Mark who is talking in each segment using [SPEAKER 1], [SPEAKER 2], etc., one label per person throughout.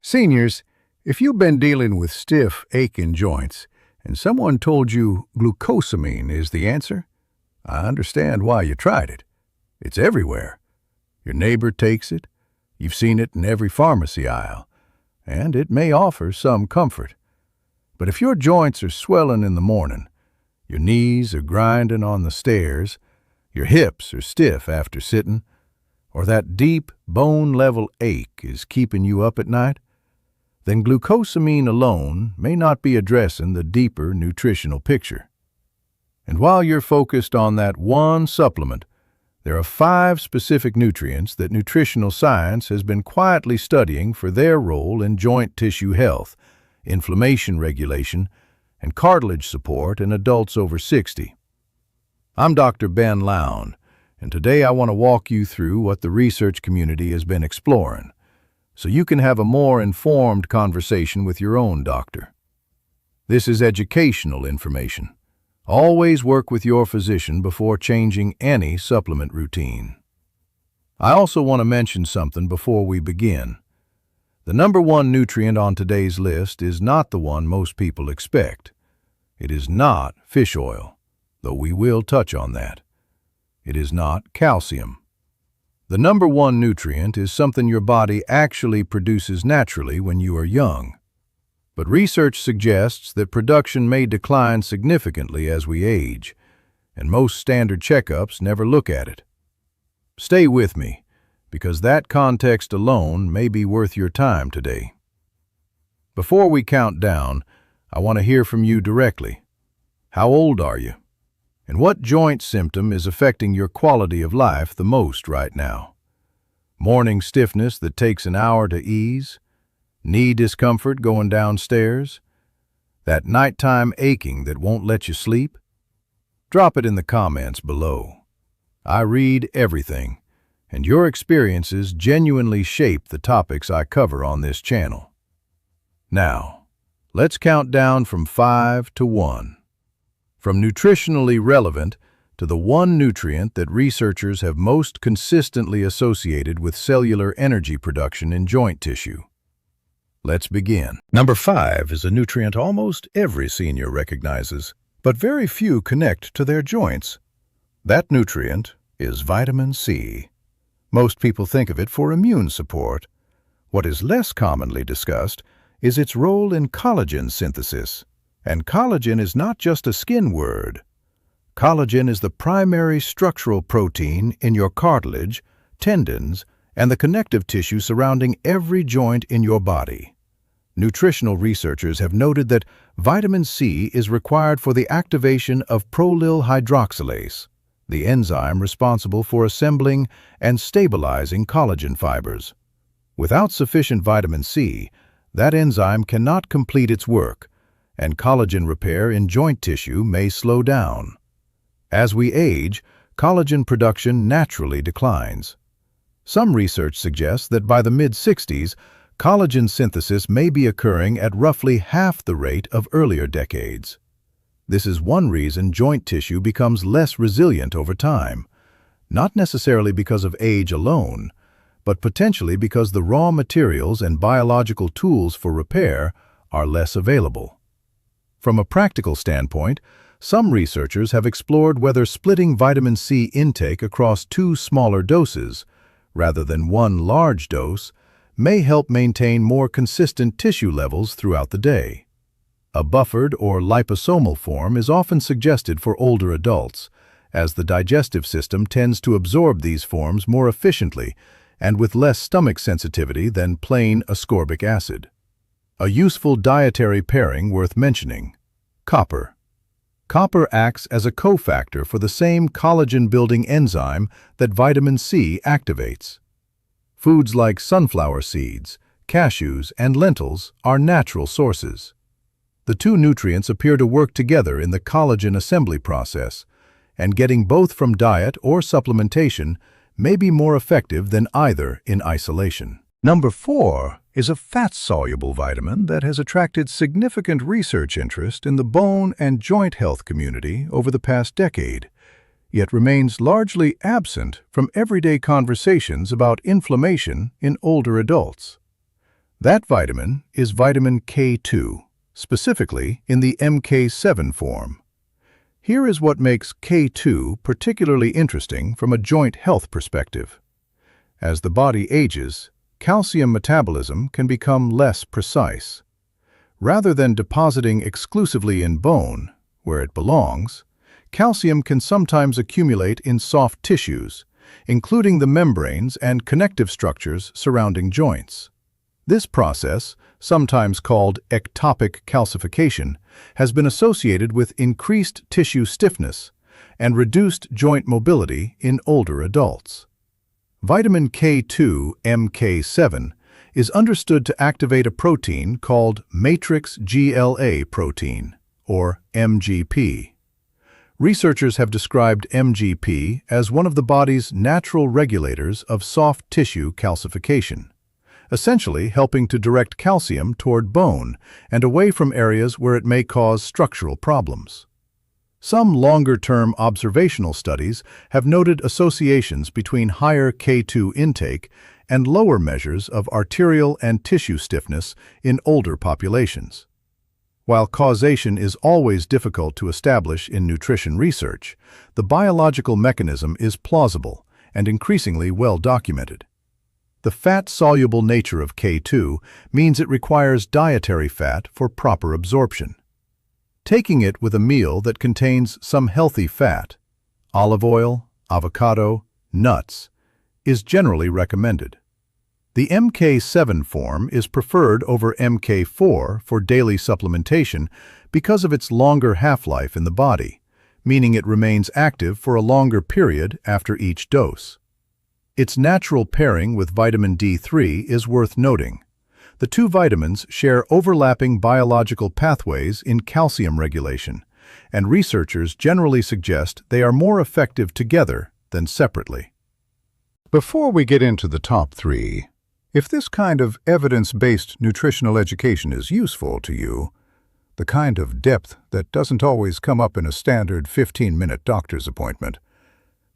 [SPEAKER 1] Seniors, if you've been dealing with stiff, aching joints, and someone told you glucosamine is the answer, I understand why you tried it. It's everywhere. Your neighbor takes it, you've seen it in every pharmacy aisle, and it may offer some comfort. But if your joints are swelling in the morning, your knees are grinding on the stairs, your hips are stiff after sitting, or that deep, bone-level ache is keeping you up at night, then glucosamine alone may not be addressing the deeper nutritional picture. And while you're focused on that one supplement, there are 5 specific nutrients that nutritional science has been quietly studying for their role in joint tissue health, inflammation regulation, and cartilage support in adults over 60. I'm Dr. Ben Lown, and today I want to walk you through what the research community has been exploring, so you can have a more informed conversation with your own doctor. This is educational information. Always work with your physician before changing any supplement routine. I also want to mention something before we begin. The number 1 nutrient on today's list is not the one most people expect. It is not fish oil, though we will touch on that. It is not calcium. The number 1 nutrient is something your body actually produces naturally when you are young. But research suggests that production may decline significantly as we age, and most standard checkups never look at it. Stay with me, because that context alone may be worth your time today. Before we count down, I want to hear from you directly. How old are you? And what joint symptom is affecting your quality of life the most right now? Morning stiffness that takes an hour to ease? Knee discomfort going downstairs? That nighttime aching that won't let you sleep? Drop it in the comments below. I read everything, and your experiences genuinely shape the topics I cover on this channel. Now, let's count down from 5 to 1. From nutritionally relevant to the 1 nutrient that researchers have most consistently associated with cellular energy production in joint tissue. Let's begin. Number 5 is a nutrient almost every senior recognizes, but very few connect to their joints. That nutrient is vitamin C. Most people think of it for immune support. What is less commonly discussed is its role in collagen synthesis. And collagen is not just a skin word. Collagen is the primary structural protein in your cartilage, tendons, and the connective tissue surrounding every joint in your body. Nutritional researchers have noted that vitamin C is required for the activation of prolyl hydroxylase, the enzyme responsible for assembling and stabilizing collagen fibers. Without sufficient vitamin C, that enzyme cannot complete its work, and collagen repair in joint tissue may slow down. As we age, collagen production naturally declines. Some research suggests that by the mid-60s, collagen synthesis may be occurring at roughly half the rate of earlier decades. This is one reason joint tissue becomes less resilient over time, not necessarily because of age alone, but potentially because the raw materials and biological tools for repair are less available. From a practical standpoint, some researchers have explored whether splitting vitamin C intake across 2 smaller doses, rather than 1 large dose, may help maintain more consistent tissue levels throughout the day. A buffered or liposomal form is often suggested for older adults, as the digestive system tends to absorb these forms more efficiently and with less stomach sensitivity than plain ascorbic acid. A useful dietary pairing worth mentioning: copper. Copper acts as a cofactor for the same collagen-building enzyme that vitamin C activates. Foods like sunflower seeds, cashews, and lentils are natural sources. The 2 nutrients appear to work together in the collagen assembly process, and getting both from diet or supplementation may be more effective than either in isolation. Number 4 is a fat-soluble vitamin that has attracted significant research interest in the bone and joint health community over the past decade, yet remains largely absent from everyday conversations about inflammation in older adults. That vitamin is vitamin K2, specifically in the MK7 form. Here is what makes K2 particularly interesting from a joint health perspective. As the body ages, calcium metabolism can become less precise. Rather than depositing exclusively in bone, where it belongs, calcium can sometimes accumulate in soft tissues, including the membranes and connective structures surrounding joints. This process, sometimes called ectopic calcification, has been associated with increased tissue stiffness and reduced joint mobility in older adults. Vitamin K2 MK7 is understood to activate a protein called matrix GLA protein, or MGP. Researchers have described MGP as one of the body's natural regulators of soft tissue calcification, essentially helping to direct calcium toward bone and away from areas where it may cause structural problems. Some longer-term observational studies have noted associations between higher K2 intake and lower measures of arterial and tissue stiffness in older populations. While causation is always difficult to establish in nutrition research, the biological mechanism is plausible and increasingly well documented. The fat-soluble nature of K2 means it requires dietary fat for proper absorption. Taking it with a meal that contains some healthy fat, olive oil, avocado, nuts, is generally recommended. The MK7 form is preferred over MK4 for daily supplementation because of its longer half-life in the body, meaning it remains active for a longer period after each dose. Its natural pairing with vitamin D3 is worth noting. The two vitamins share overlapping biological pathways in calcium regulation, and researchers generally suggest they are more effective together than separately. Before we get into the top three, if this kind of evidence-based nutritional education is useful to you, the kind of depth that doesn't always come up in a standard 15-minute doctor's appointment,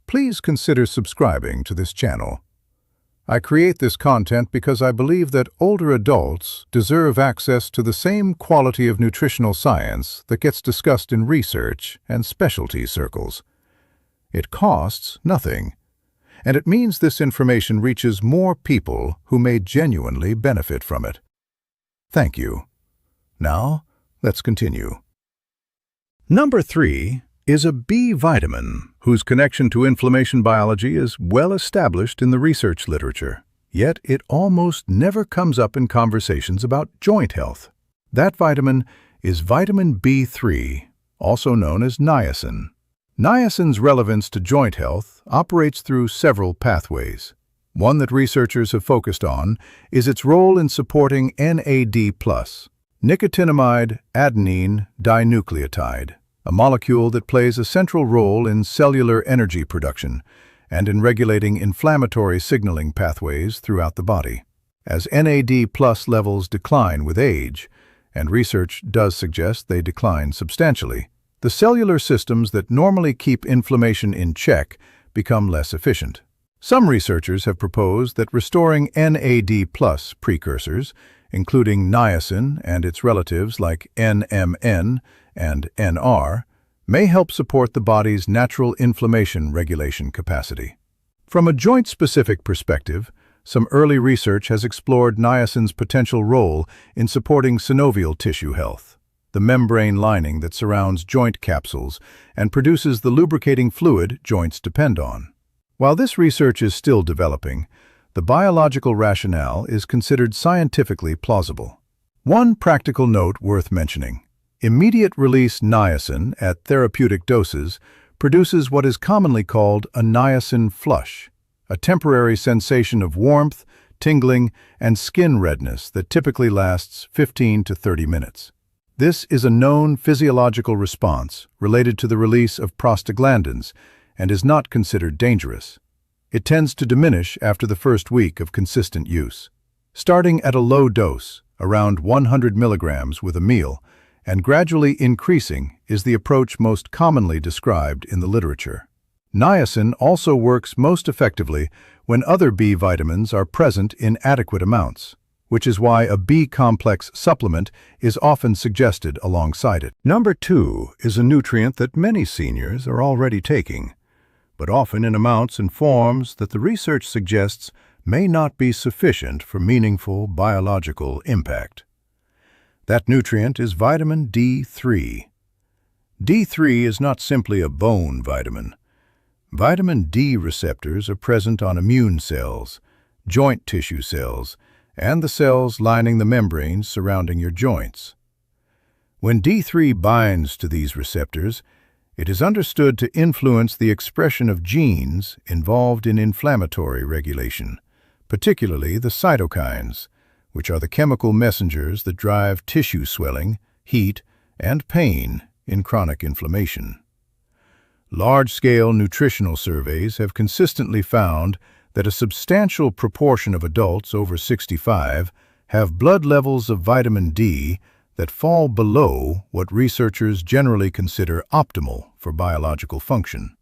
[SPEAKER 1] please consider subscribing to this channel. I create this content because I believe that older adults deserve access to the same quality of nutritional science that gets discussed in research and specialty circles. It costs nothing, and it means this information reaches more people who may genuinely benefit from it. Thank you. Now, let's continue. Number 3 is a B vitamin whose connection to inflammation biology is well established in the research literature, yet it almost never comes up in conversations about joint health. That vitamin is vitamin B3, also known as niacin. Niacin's relevance to joint health operates through several pathways. One that researchers have focused on is its role in supporting NAD+, nicotinamide adenine dinucleotide, a molecule that plays a central role in cellular energy production and in regulating inflammatory signaling pathways throughout the body. As NAD+ levels decline with age, and research does suggest they decline substantially, the cellular systems that normally keep inflammation in check become less efficient. Some researchers have proposed that restoring NAD+ precursors, including niacin and its relatives like NMN and NR, may help support the body's natural inflammation regulation capacity. From a joint-specific perspective, some early research has explored niacin's potential role in supporting synovial tissue health, the membrane lining that surrounds joint capsules and produces the lubricating fluid joints depend on. While this research is still developing, the biological rationale is considered scientifically plausible. One practical note worth mentioning: immediate-release niacin at therapeutic doses produces what is commonly called a niacin flush, a temporary sensation of warmth, tingling, and skin redness that typically lasts 15 to 30 minutes. This is a known physiological response related to the release of prostaglandins and is not considered dangerous. It tends to diminish after the first week of consistent use. Starting at a low dose, around 100 milligrams with a meal, and gradually increasing is the approach most commonly described in the literature. Niacin also works most effectively when other B vitamins are present in adequate amounts. which is why a B-complex supplement is often suggested alongside it. Number 2 is a nutrient that many seniors are already taking, but often in amounts and forms that the research suggests may not be sufficient for meaningful biological impact. That nutrient is vitamin D3. D3 is not simply a bone vitamin. Vitamin D receptors are present on immune cells, joint tissue cells, and the cells lining the membranes surrounding your joints. When D3 binds to these receptors, it is understood to influence the expression of genes involved in inflammatory regulation, particularly the cytokines, which are the chemical messengers that drive tissue swelling, heat, and pain in chronic inflammation. Large-scale nutritional surveys have consistently found that a substantial proportion of adults over 65 have blood levels of vitamin D that fall below what researchers generally consider optimal for biological function.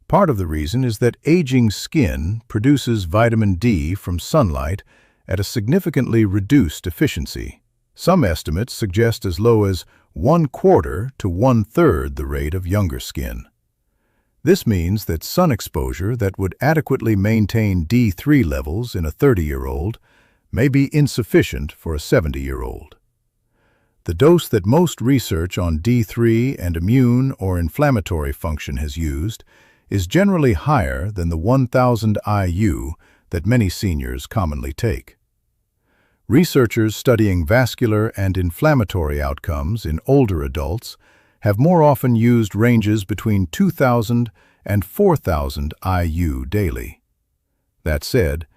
[SPEAKER 1] Part of the reason is that aging skin produces vitamin D from sunlight at a significantly reduced efficiency. Some estimates suggest as low as 1/4 to 1/3 the rate of younger skin. This means that sun exposure that would adequately maintain D3 levels in a 30-year-old may be insufficient for a 70-year-old. The dose that most research on D3 and immune or inflammatory function has used is generally higher than the 1,000 IU that many seniors commonly take. Researchers studying vascular and inflammatory outcomes in older adults have more often used ranges between 2,000 and 4,000 IU daily. That said,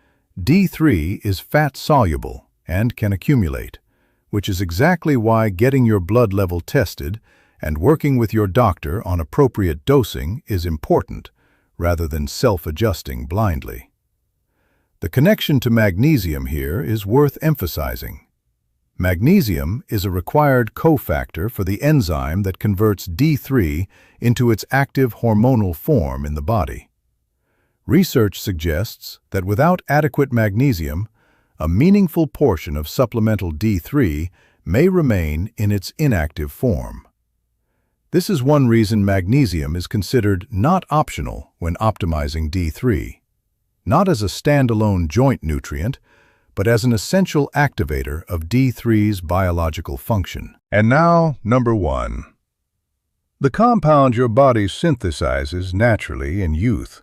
[SPEAKER 1] D3 is fat-soluble and can accumulate, which is exactly why getting your blood level tested and working with your doctor on appropriate dosing is important, rather than self-adjusting blindly. The connection to magnesium here is worth emphasizing. Magnesium is a required cofactor for the enzyme that converts D3 into its active hormonal form in the body. Research suggests that without adequate magnesium, a meaningful portion of supplemental D3 may remain in its inactive form. This is one reason magnesium is considered not optional when optimizing D3, not as a standalone joint nutrient, but as an essential activator of D3's biological function. And now, number 1. The compound your body synthesizes naturally in youth.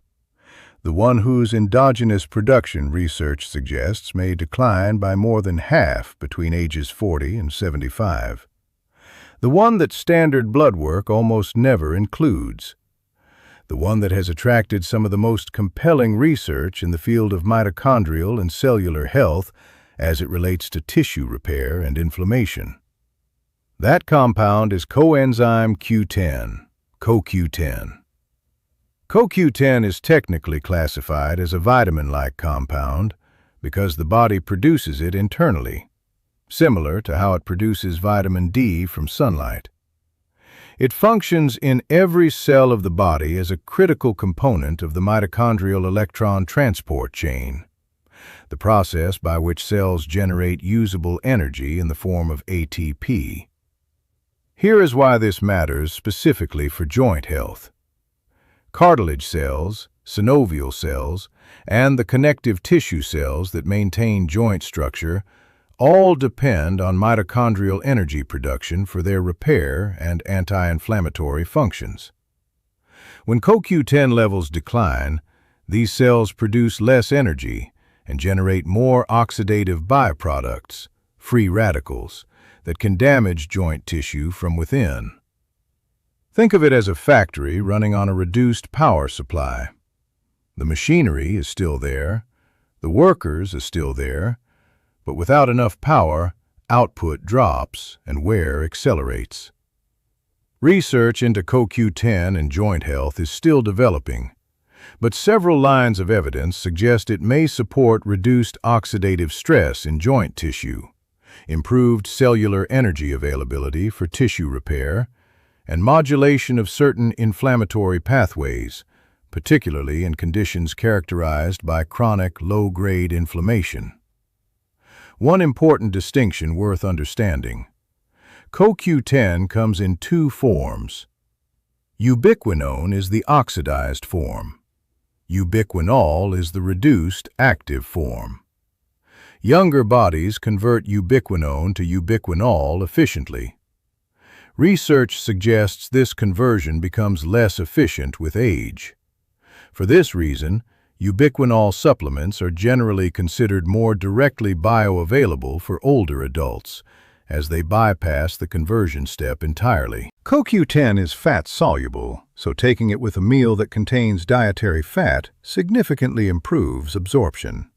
[SPEAKER 1] The one whose endogenous production research suggests may decline by more than half between ages 40 and 75. The one that standard blood work almost never includes. The one that has attracted some of the most compelling research in the field of mitochondrial and cellular health as it relates to tissue repair and inflammation. That compound is coenzyme Q10, CoQ10. CoQ10 is technically classified as a vitamin-like compound because the body produces it internally, similar to how it produces vitamin D from sunlight. It functions in every cell of the body as a critical component of the mitochondrial electron transport chain, the process by which cells generate usable energy in the form of ATP. Here is why this matters specifically for joint health. Cartilage cells, synovial cells, and the connective tissue cells that maintain joint structure all depend on mitochondrial energy production for their repair and anti-inflammatory functions. When CoQ10 levels decline, these cells produce less energy and generate more oxidative byproducts, free radicals, that can damage joint tissue from within. Think of it as a factory running on a reduced power supply. The machinery is still there, the workers are still there, but without enough power, output drops and wear accelerates. Research into CoQ10 and joint health is still developing, but several lines of evidence suggest it may support reduced oxidative stress in joint tissue, improved cellular energy availability for tissue repair, and modulation of certain inflammatory pathways, particularly in conditions characterized by chronic low-grade inflammation. One important distinction worth understanding. CoQ10 comes in two forms. Ubiquinone is the oxidized form. Ubiquinol is the reduced active form. Younger bodies convert ubiquinone to ubiquinol efficiently. Research suggests this conversion becomes less efficient with age. For this reason, ubiquinol supplements are generally considered more directly bioavailable for older adults, as they bypass the conversion step entirely. CoQ10 is fat-soluble, so taking it with a meal that contains dietary fat significantly improves absorption.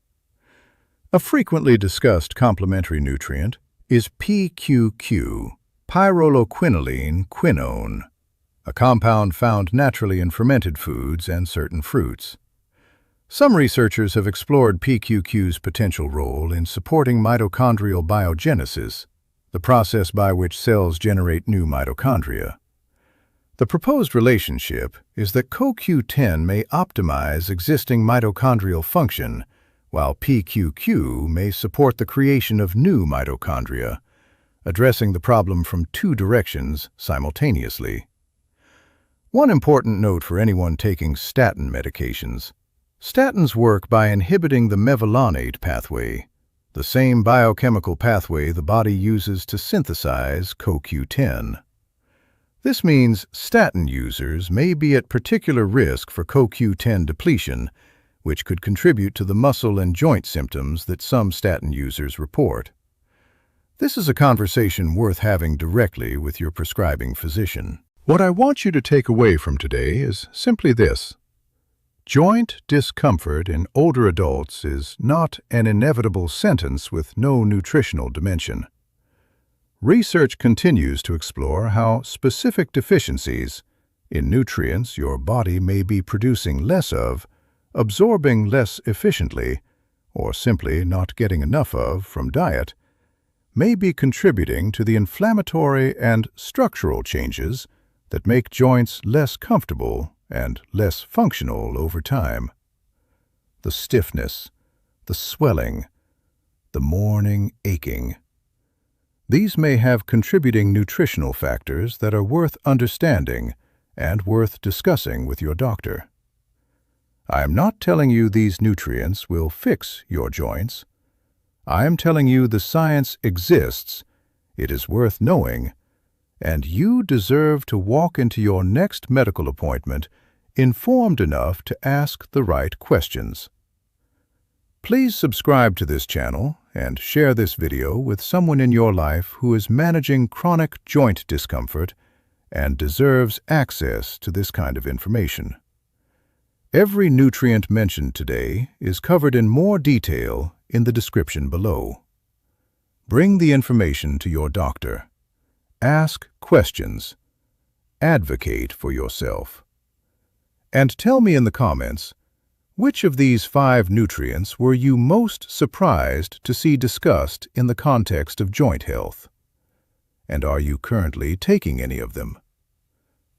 [SPEAKER 1] A frequently discussed complementary nutrient is PQQ, pyrroloquinoline quinone, a compound found naturally in fermented foods and certain fruits. Some researchers have explored PQQ's potential role in supporting mitochondrial biogenesis, the process by which cells generate new mitochondria. The proposed relationship is that CoQ10 may optimize existing mitochondrial function, while PQQ may support the creation of new mitochondria, addressing the problem from two directions simultaneously. One important note for anyone taking statin medications. Statins work by inhibiting the mevalonate pathway, the same biochemical pathway the body uses to synthesize CoQ10. This means statin users may be at particular risk for CoQ10 depletion, which could contribute to the muscle and joint symptoms that some statin users report. This is a conversation worth having directly with your prescribing physician. What I want you to take away from today is simply this. Joint discomfort in older adults is not an inevitable sentence with no nutritional dimension. Research continues to explore how specific deficiencies in nutrients your body may be producing less of, absorbing less efficiently, or simply not getting enough of from diet, may be contributing to the inflammatory and structural changes that make joints less comfortable and less functional over time. The stiffness, the swelling, the morning aching. These may have contributing nutritional factors that are worth understanding and worth discussing with your doctor. I am not telling you these nutrients will fix your joints. I am telling you the science exists, it is worth knowing, and you deserve to walk into your next medical appointment informed enough to ask the right questions. Please subscribe to this channel and share this video with someone in your life who is managing chronic joint discomfort and deserves access to this kind of information. Every nutrient mentioned today is covered in more detail in the description below. Bring the information to your doctor. Ask questions. Advocate for yourself. And tell me in the comments, which of these 5 nutrients were you most surprised to see discussed in the context of joint health? And are you currently taking any of them?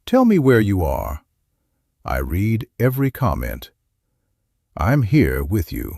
[SPEAKER 1] Tell me where you are. I read every comment. I'm here with you.